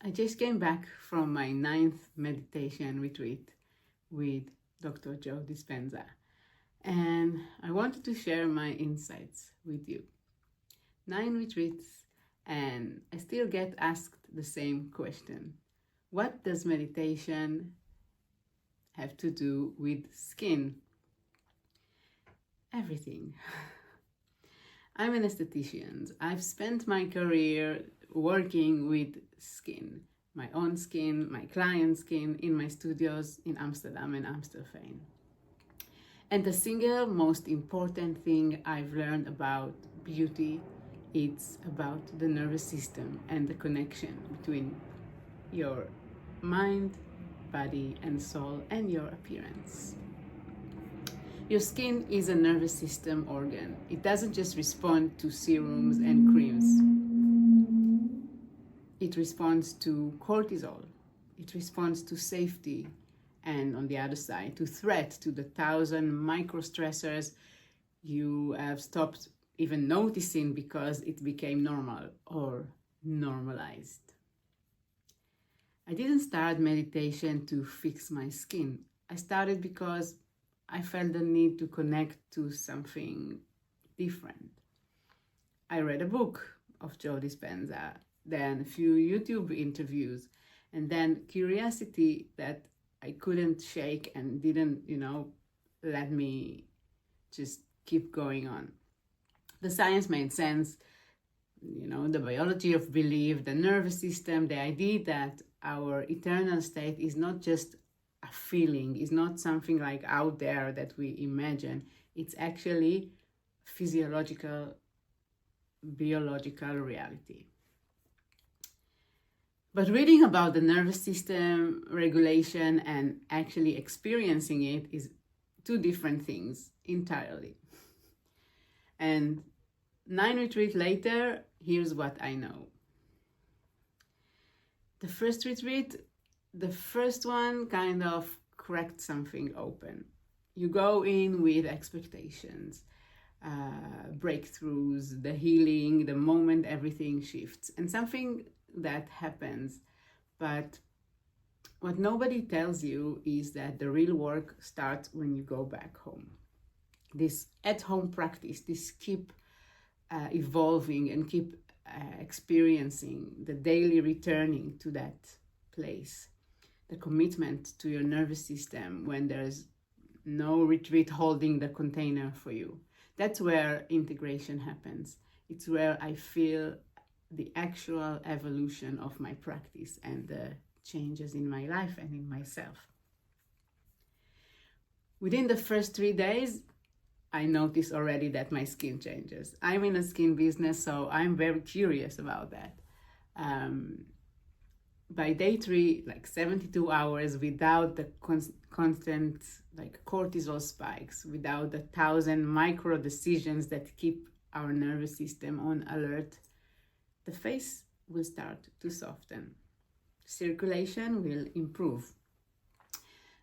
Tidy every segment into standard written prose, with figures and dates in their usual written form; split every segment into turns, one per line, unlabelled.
I just came back from my 9th meditation retreat with Dr. Joe Dispenza, and I wanted to share my insights with you. 9 retreats, and I still get asked the same question. What does meditation have to do with skin? Everything. I'm an esthetician. I've spent my career working with skin, my own skin, my client's skin, in my studios in Amsterdam and Amstelveen. And the single most important thing I've learned about beauty, it's about the nervous system and the connection between your mind, body, and soul, and your appearance. Your skin is a nervous system organ. It doesn't just respond to serums and creams. It responds to cortisol. It responds to safety. And on the other side, to threat, to the 1,000 micro-stressors you have stopped even noticing because it became normal or normalized. I didn't start meditation to fix my skin. I started because I felt the need to connect to something different. I read a book of Joe Dispenza, then a few YouTube interviews, and then curiosity that I couldn't shake and didn't, let me just keep going on. The science made sense, the biology of belief, the nervous system, the idea that our eternal state is not just a feeling, is not something like out there that we imagine. It's actually physiological, biological reality. But reading about the nervous system regulation and actually experiencing it is two different things entirely. And 9 retreats later, here's what I know. The first retreat, the first one kind of cracked something open. You go in with expectations, breakthroughs, the healing, the moment everything shifts, and something that happens. But what nobody tells you is that the real work starts when you go back home. This at-home practice, this keep evolving and keep experiencing, the daily returning to that place, the commitment to your nervous system when there's no retreat holding the container for you. That's where integration happens. It's where I feel the actual evolution of my practice and the changes in my life and in myself. Within the first 3 days, I notice already that my skin changes. I'm in a skin business, so I'm very curious about that. By day 3, 72 hours without the constant cortisol spikes, without the 1,000 micro decisions that keep our nervous system on alert, the face will start to soften. Circulation will improve.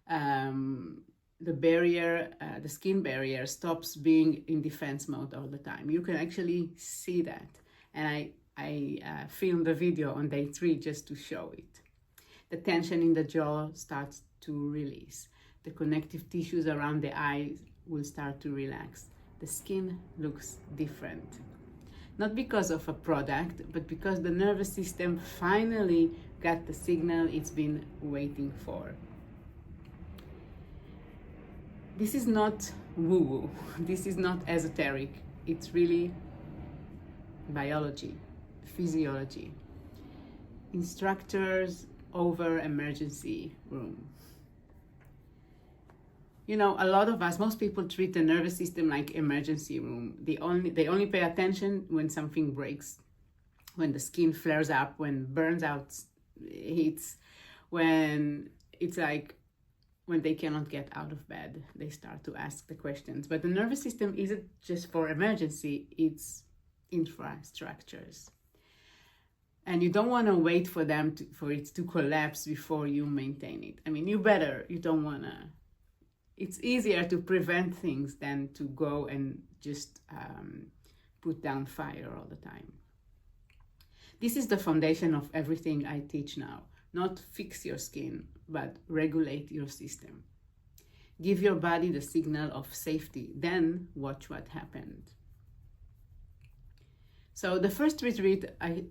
The barrier, the skin barrier stops being in defense mode all the time. You can actually see that. And I filmed a video on day 3 just to show it. The tension in the jaw starts to release. The connective tissues around the eyes will start to relax. The skin looks different. Not because of a product, but because the nervous system finally got the signal it's been waiting for. This is not woo-woo. This is not esoteric. It's really biology, physiology. Instructors over emergency room. A lot of us, most people treat the nervous system like emergency room. They only pay attention when something breaks, when the skin flares up, when burns out hits, when it's when they cannot get out of bed, they start to ask the questions. But the nervous system isn't just for emergency, it's infrastructures. And you don't want to wait for it to collapse before you maintain it. You don't want to. It's easier to prevent things than to go and just put down fire all the time. This is the foundation of everything I teach now. Not fix your skin, but regulate your system. Give your body the signal of safety, then watch what happened. So the first retreat, I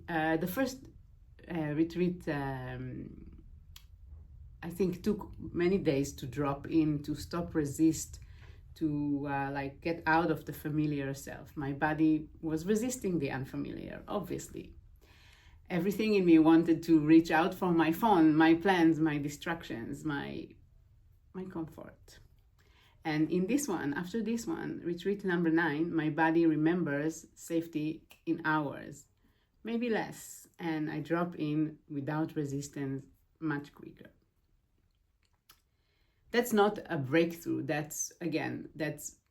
think took many days to drop in, to stop resist, to get out of the familiar self. My body was resisting the unfamiliar, obviously. Everything in me wanted to reach out for my phone, my plans, my distractions, my comfort. And in this one, after this one, retreat number 9, my body remembers safety in hours, maybe less, and I drop in without resistance much quicker. That's not a breakthrough. That's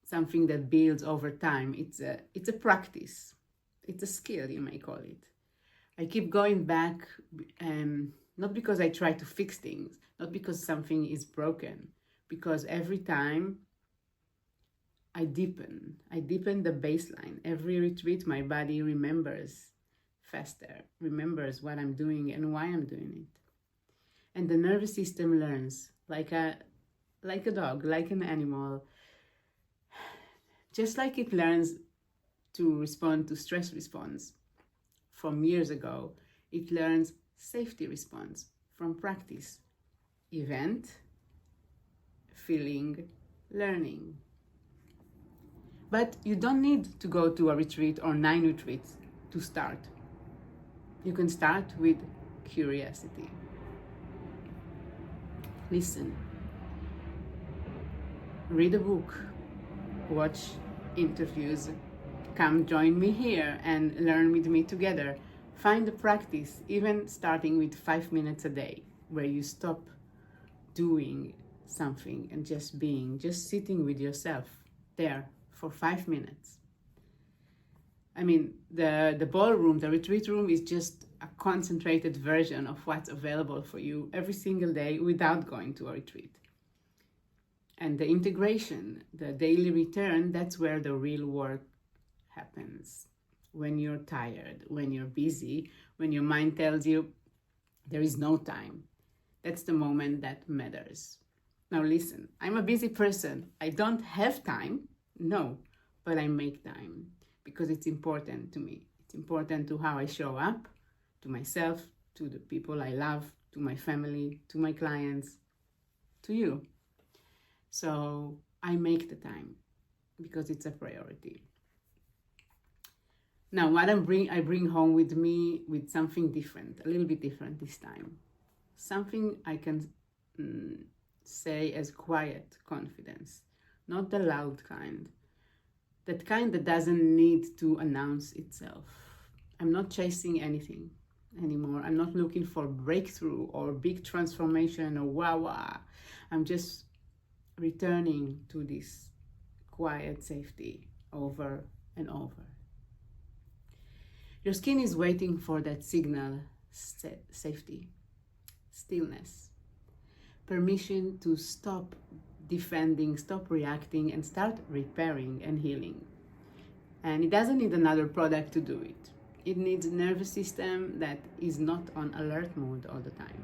something that builds over time. It's a practice. It's a skill, you may call it. I keep going back, not because I try to fix things, not because something is broken, because every time I deepen the baseline. Every retreat, my body remembers faster, remembers what I'm doing and why I'm doing it. And the nervous system learns, like a dog, like an animal. Just like it learns to respond to stress response from years ago, it learns safety response from practice. Event, feeling, learning. But you don't need to go to a retreat or 9 retreats to start. You can start with curiosity. Listen. Read a book. Watch interviews. Come join me here and learn with me together. Find a practice, even starting with 5 minutes a day, where you stop doing something and just being, just sitting with yourself there for 5 minutes. I mean, the ballroom, the retreat room is just a concentrated version of what's available for you every single day without going to a retreat. And the integration, the daily return, that's where the real work happens. When you're tired, when you're busy, when your mind tells you there is no time, that's the moment that matters. Now listen, I'm a busy person. I don't have time, no, but I make time because it's important to me. It's important to how I show up, to myself, to the people I love, to my family, to my clients, to you. So I make the time because it's a priority. Now, what I bring home with me with something different, a little bit different this time. Something I can say as quiet confidence, not the loud kind. That kind that doesn't need to announce itself. I'm not chasing anything anymore. I'm not looking for breakthrough or big transformation or wah. I'm just returning to this quiet safety over and over. Your skin is waiting for that signal, safety, stillness, permission to stop defending, stop reacting, and start repairing and healing. And it doesn't need another product to do it. It needs a nervous system that is not on alert mode all the time.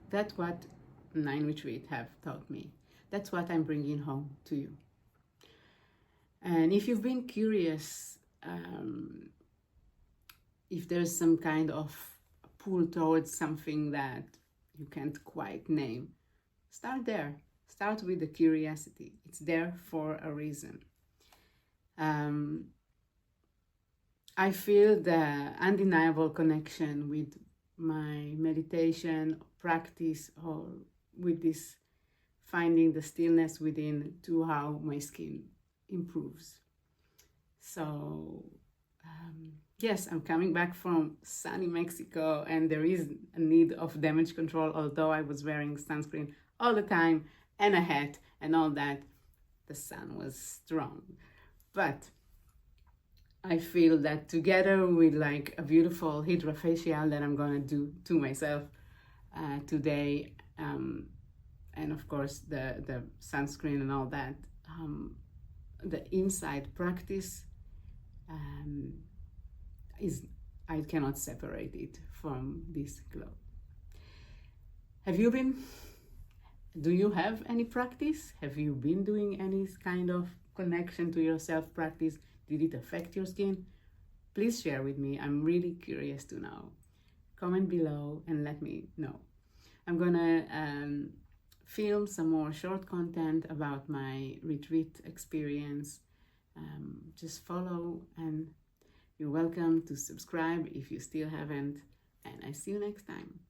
That's what 9 retreat have taught me. That's what I'm bringing home to you. And if you've been curious, if there's some kind of pull towards something that you can't quite name, start there. Start with the curiosity. It's there for a reason. I feel the undeniable connection with my meditation practice, or with this finding the stillness within, to how my skin improves. So yes, I'm coming back from sunny Mexico, and there is a need of damage control, although I was wearing sunscreen all the time and a hat and all that. The sun was strong, but I feel that together with like a beautiful hydrofacial that I'm gonna do to myself, today, and of course the sunscreen and all that, the inside practice is, I cannot separate it from this glow. Do you have any practice? Have you been doing any kind of connection to your self practice? Did it affect your skin? Please share with me. I'm really curious to know. Comment below and let me know. I'm gonna film some more short content about my retreat experience. Just follow, and you're welcome to subscribe if you still haven't. And I see you next time.